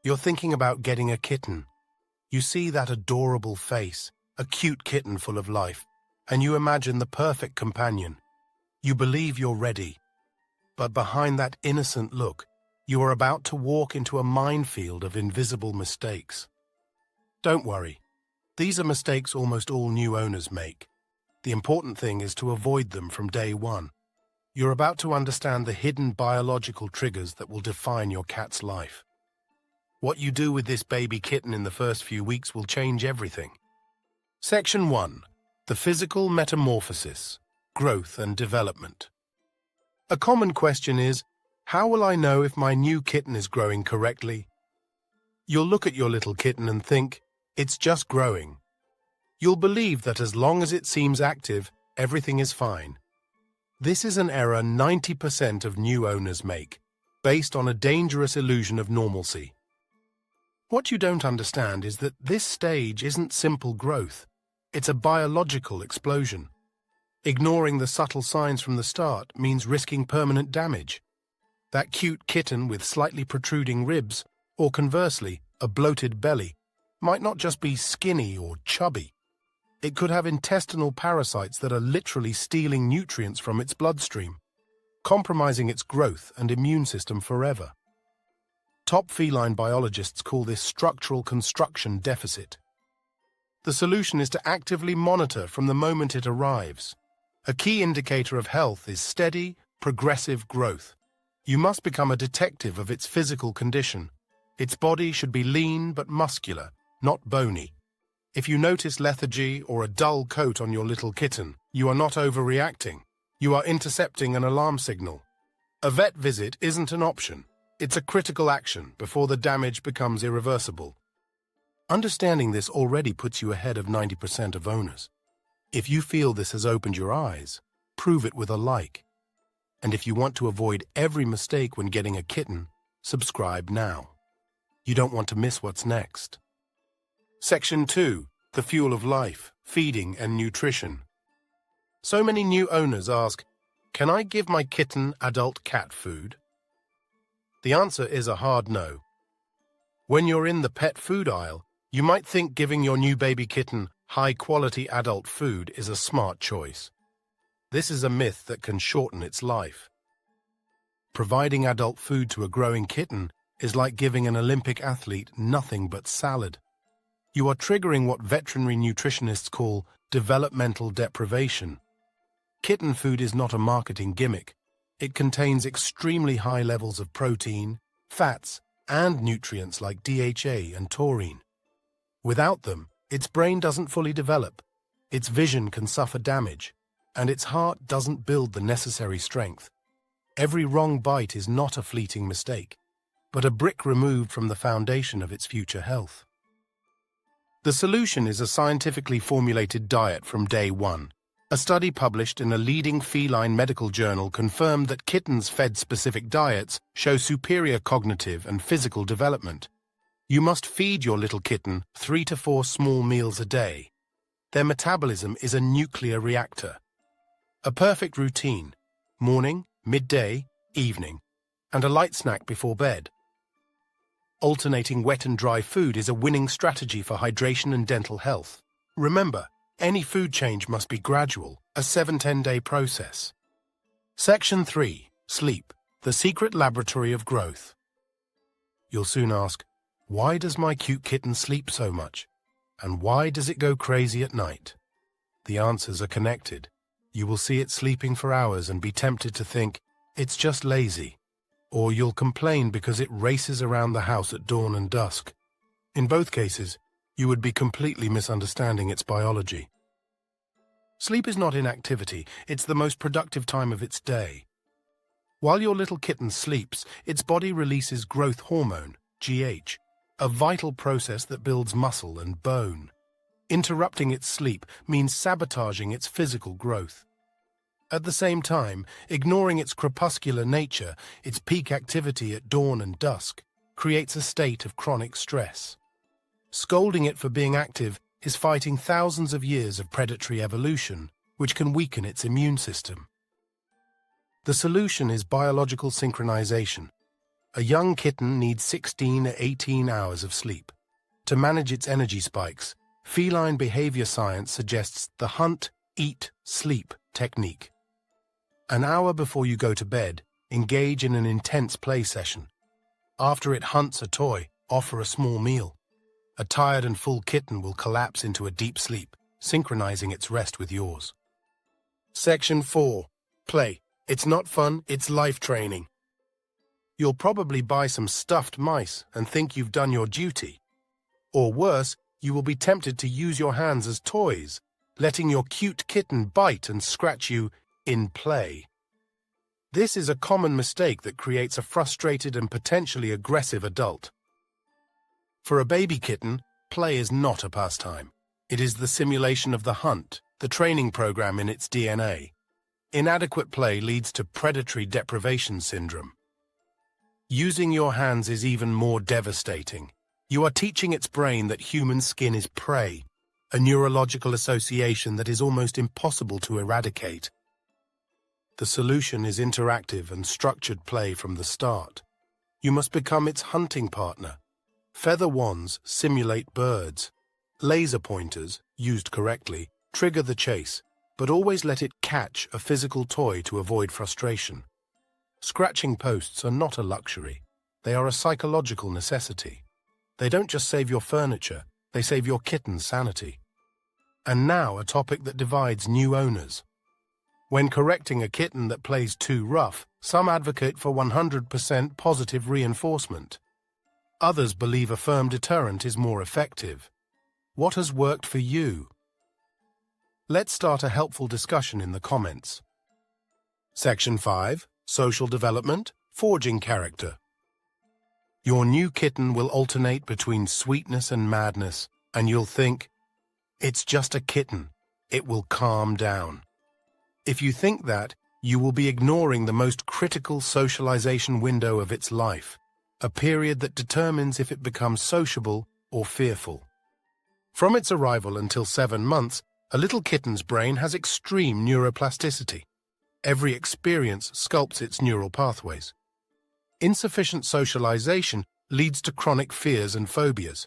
You're thinking about getting a kitten. You see that adorable face, a cute kitten full of life, and you imagine the perfect companion. You believe you're ready. But behind that innocent look, you are about to walk into a minefield of invisible mistakes. Don't worry. These are mistakes almost all new owners make. The important thing is to avoid them from day one. You're about to understand the hidden biological triggers that will define your cat's life. What you do with this baby kitten in the first few weeks will change everything. Section 1. The physical metamorphosis, growth and development. A common question is, how will I know if my new kitten is growing correctly? You'll look at your little kitten and think, it's just growing. You'll believe that as long as it seems active, everything is fine. This is an error 90% of new owners make, based on a dangerous illusion of normalcy. What you don't understand is that this stage isn't simple growth. It's a biological explosion. Ignoring the subtle signs from the start means risking permanent damage. That cute kitten with slightly protruding ribs, or conversely, a bloated belly, might not just be skinny or chubby. It could have intestinal parasites that are literally stealing nutrients from its bloodstream, compromising its growth and immune system forever. Top feline biologists call this structural construction deficit. The solution is to actively monitor from the moment it arrives. A key indicator of health is steady, progressive growth. You must become a detective of its physical condition. Its body should be lean but muscular, not bony. If you notice lethargy or a dull coat on your little kitten, you are not overreacting. You are intercepting an alarm signal. A vet visit isn't an option. It's a critical action before the damage becomes irreversible. Understanding this already puts you ahead of 90% of owners. If you feel this has opened your eyes, prove it with a like. And if you want to avoid every mistake when getting a kitten, subscribe now. You don't want to miss what's next. Section 2. The fuel of life, feeding and nutrition. So many new owners ask, can I give my kitten adult cat food? The answer is a hard no. When you're in the pet food aisle, you might think giving your new baby kitten high-quality adult food is a smart choice. This is a myth that can shorten its life. Providing adult food to a growing kitten is like giving an Olympic athlete nothing but salad. You are triggering what veterinary nutritionists call developmental deprivation. Kitten food is not a marketing gimmick. It contains extremely high levels of protein, fats, and nutrients like DHA and taurine. Without them, its brain doesn't fully develop, its vision can suffer damage, and its heart doesn't build the necessary strength. Every wrong bite is not a fleeting mistake, but a brick removed from the foundation of its future health. The solution is a scientifically formulated diet from day one. A study published in a leading feline medical journal confirmed that kittens fed specific diets show superior cognitive and physical development. You must feed your little kitten 3 to 4 small meals a day. Their metabolism is a nuclear reactor. A perfect routine: morning, midday, evening, and a light snack before bed. Alternating wet and dry food is a winning strategy for hydration and dental health. Remember, any food change must be gradual, a 7-10-day process. Section 3. Sleep, the secret laboratory of growth. You'll soon ask, why does my cute kitten sleep so much? And why does it go crazy at night? The answers are connected. You will see it sleeping for hours and be tempted to think, it's just lazy. Or you'll complain because it races around the house at dawn and dusk. In both cases, you would be completely misunderstanding its biology. Sleep is not inactivity, it's the most productive time of its day. While your little kitten sleeps, its body releases growth hormone, GH, a vital process that builds muscle and bone. Interrupting its sleep means sabotaging its physical growth. At the same time, ignoring its crepuscular nature, its peak activity at dawn and dusk, creates a state of chronic stress. Scolding it for being active is fighting thousands of years of predatory evolution, which can weaken its immune system. The solution is biological synchronization. A young kitten needs 16 to 18 hours of sleep. To manage its energy spikes, feline behavior science suggests the hunt, eat, sleep technique. An hour before you go to bed, engage in an intense play session. After it hunts a toy, offer a small meal. A tired and full kitten will collapse into a deep sleep, synchronizing its rest with yours. Section 4. Play. It's not fun, it's life training. You'll probably buy some stuffed mice and think you've done your duty. Or worse, you will be tempted to use your hands as toys, letting your cute kitten bite and scratch you in play. This is a common mistake that creates a frustrated and potentially aggressive adult. For a baby kitten, play is not a pastime. It is the simulation of the hunt, the training program in its DNA. Inadequate play leads to predatory deprivation syndrome. Using your hands is even more devastating. You are teaching its brain that human skin is prey, a neurological association that is almost impossible to eradicate. The solution is interactive and structured play from the start. You must become its hunting partner. Feather wands simulate birds. Laser pointers, used correctly, trigger the chase, but always let it catch a physical toy to avoid frustration. Scratching posts are not a luxury. They are a psychological necessity. They don't just save your furniture, they save your kitten's sanity. And now a topic that divides new owners. When correcting a kitten that plays too rough, some advocate for 100% positive reinforcement. Others believe a firm deterrent is more effective. What has worked for you? Let's start a helpful discussion in the comments. Section 5. Social development, forging character. Your new kitten will alternate between sweetness and madness, and you'll think, it's just a kitten, it will calm down. If you think that, you will be ignoring the most critical socialization window of its life, a period that determines if it becomes sociable or fearful. From its arrival until 7 months, a little kitten's brain has extreme neuroplasticity. Every experience sculpts its neural pathways. Insufficient socialization leads to chronic fears and phobias.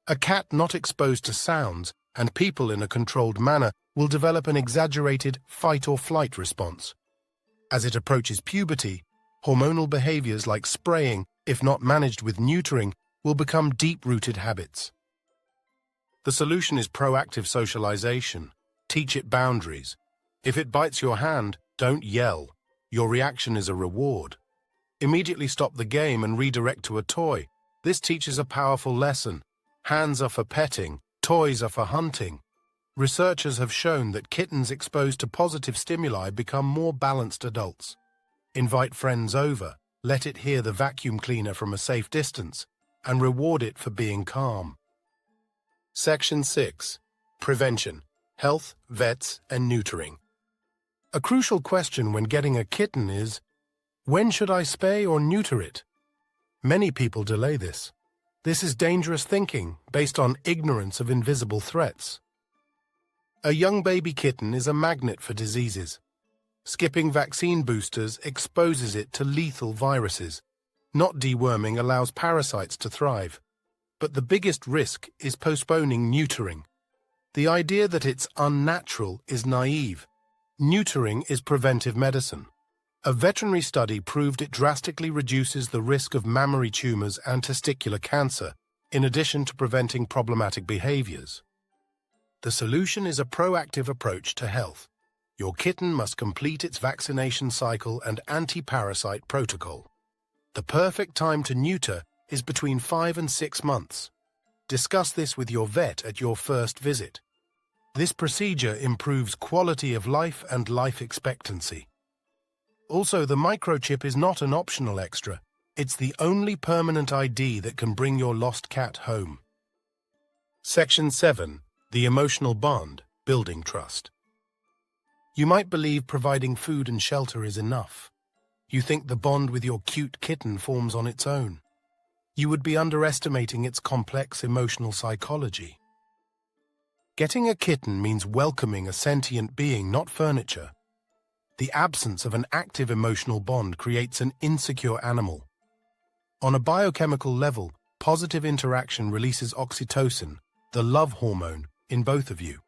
A cat not exposed to sounds and people in a controlled manner will develop an exaggerated fight-or-flight response. As it approaches puberty, hormonal behaviors like spraying, if not managed with neutering, will become deep-rooted habits. The solution is proactive socialization. Teach it boundaries. If it bites your hand, don't yell. Your reaction is a reward. Immediately stop the game and redirect to a toy. This teaches a powerful lesson. Hands are for petting, toys are for hunting. Researchers have shown that kittens exposed to positive stimuli become more balanced adults. Invite friends over, let it hear the vacuum cleaner from a safe distance, and reward it for being calm. Section 6. Prevention, health, vets, and neutering. A crucial question when getting a kitten is, when should I spay or neuter it? Many people delay this. This is dangerous thinking based on ignorance of invisible threats. A young baby kitten is a magnet for diseases. Skipping vaccine boosters exposes it to lethal viruses. Not deworming allows parasites to thrive. But the biggest risk is postponing neutering. The idea that it's unnatural is naive. Neutering is preventive medicine. A veterinary study proved it drastically reduces the risk of mammary tumors and testicular cancer, in addition to preventing problematic behaviors. The solution is a proactive approach to health. Your kitten must complete its vaccination cycle and anti-parasite protocol. The perfect time to neuter is between 5 and 6 months. Discuss this with your vet at your first visit. This procedure improves quality of life and life expectancy. Also, the microchip is not an optional extra. It's the only permanent ID that can bring your lost cat home. Section 7. The emotional bond, building trust. You might believe providing food and shelter is enough. You think the bond with your cute kitten forms on its own. You would be underestimating its complex emotional psychology. Getting a kitten means welcoming a sentient being, not furniture. The absence of an active emotional bond creates an insecure animal. On a biochemical level, positive interaction releases oxytocin, the love hormone, in both of you.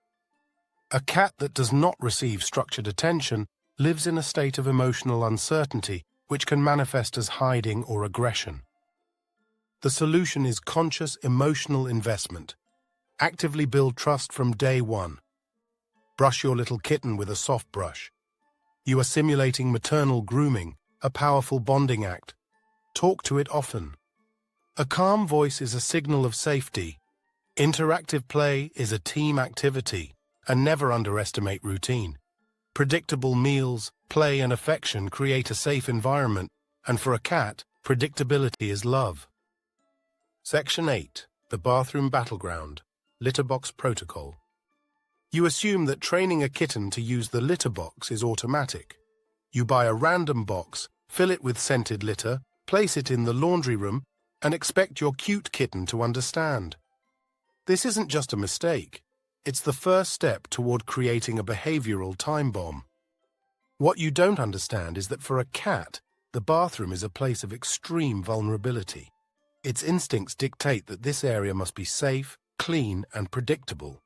A cat that does not receive structured attention lives in a state of emotional uncertainty, which can manifest as hiding or aggression. The solution is conscious emotional investment. Actively build trust from day one. Brush your little kitten with a soft brush. You are simulating maternal grooming, a powerful bonding act. Talk to it often. A calm voice is a signal of safety. Interactive play is a team activity, and never underestimate routine. Predictable meals, play, and affection create a safe environment, and for a cat, predictability is love. Section 8. The Bathroom Battleground. Litter Box Protocol. You assume that training a kitten to use the litter box is automatic. You buy a random box, fill it with scented litter, place it in the laundry room, and expect your cute kitten to understand. This isn't just a mistake. It's the first step toward creating a behavioral time bomb. What you don't understand is that for a cat, the bathroom is a place of extreme vulnerability. Its instincts dictate that this area must be safe, clean, and predictable.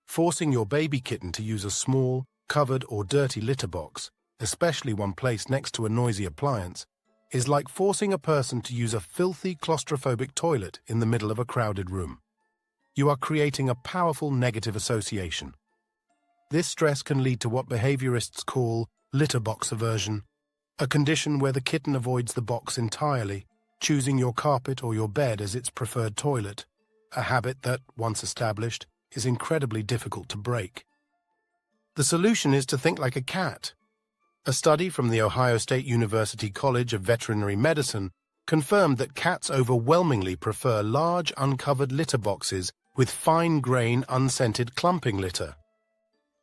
Forcing your baby kitten to use a small, covered, or dirty litter box, especially one placed next to a noisy appliance, is like forcing a person to use a filthy, claustrophobic toilet in the middle of a crowded room. You are creating a powerful negative association. This stress can lead to what behaviorists call litter box aversion, a condition where the kitten avoids the box entirely, choosing your carpet or your bed as its preferred toilet, a habit that, once established, is incredibly difficult to break. The solution is to think like a cat. A study from the Ohio State University College of Veterinary Medicine confirmed that cats overwhelmingly prefer large, uncovered litter boxes with fine-grain, unscented clumping litter.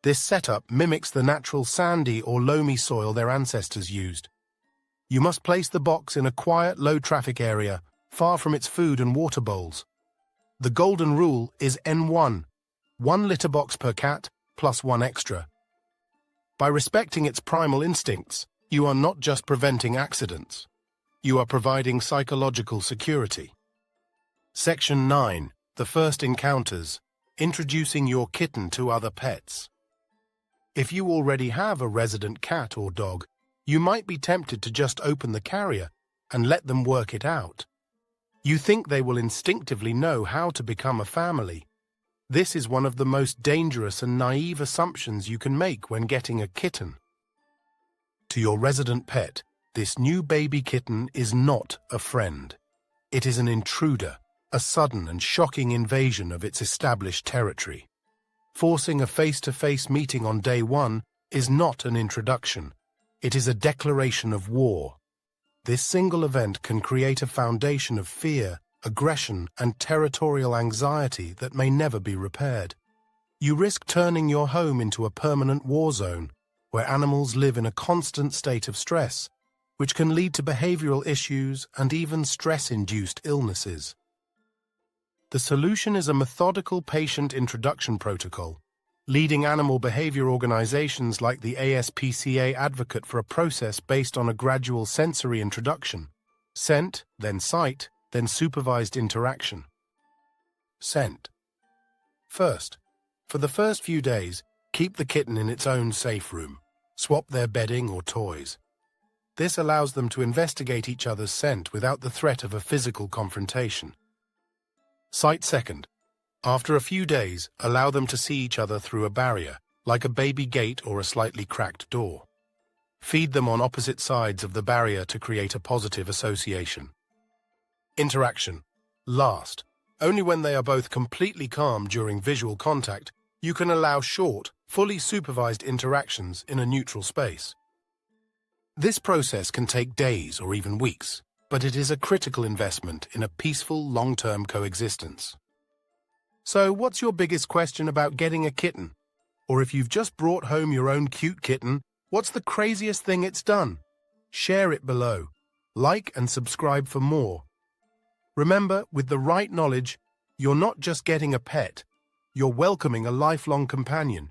This setup mimics the natural sandy or loamy soil their ancestors used. You must place the box in a quiet, low-traffic area, far from its food and water bowls. The golden rule is N1, one litter box per cat, plus one extra. By respecting its primal instincts, you are not just preventing accidents. You are providing psychological security. Section 9. The First Encounters. Introducing your kitten to other pets. If you already have a resident cat or dog, you might be tempted to just open the carrier and let them work it out. You think they will instinctively know how to become a family. This is one of the most dangerous and naive assumptions you can make when getting a kitten. To your resident pet, this new baby kitten is not a friend. It is an intruder, a sudden and shocking invasion of its established territory. Forcing a face-to-face meeting on day one is not an introduction. It is a declaration of war. This single event can create a foundation of fear, aggression, and territorial anxiety that may never be repaired. You risk turning your home into a permanent war zone, where animals live in a constant state of stress, which can lead to behavioral issues and even stress-induced illnesses. The solution is a methodical patient introduction protocol. Leading animal behavior organizations like the ASPCA advocate for a process based on a gradual sensory introduction. Scent, then sight, then supervised interaction. Scent. First, for the first few days, keep the kitten in its own safe room. Swap their bedding or toys. This allows them to investigate each other's scent without the threat of a physical confrontation. Sight second. After a few days, allow them to see each other through a barrier, like a baby gate or a slightly cracked door. Feed them on opposite sides of the barrier to create a positive association. Interaction. Last. Only when they are both completely calm during visual contact, you can allow short, fully supervised interactions in a neutral space. This process can take days or even weeks, but it is a critical investment in a peaceful, long-term coexistence. So, what's your biggest question about getting a kitten? Or if you've just brought home your own cute kitten, what's the craziest thing it's done? Share it below. Like and subscribe for more. Remember, with the right knowledge, you're not just getting a pet, you're welcoming a lifelong companion.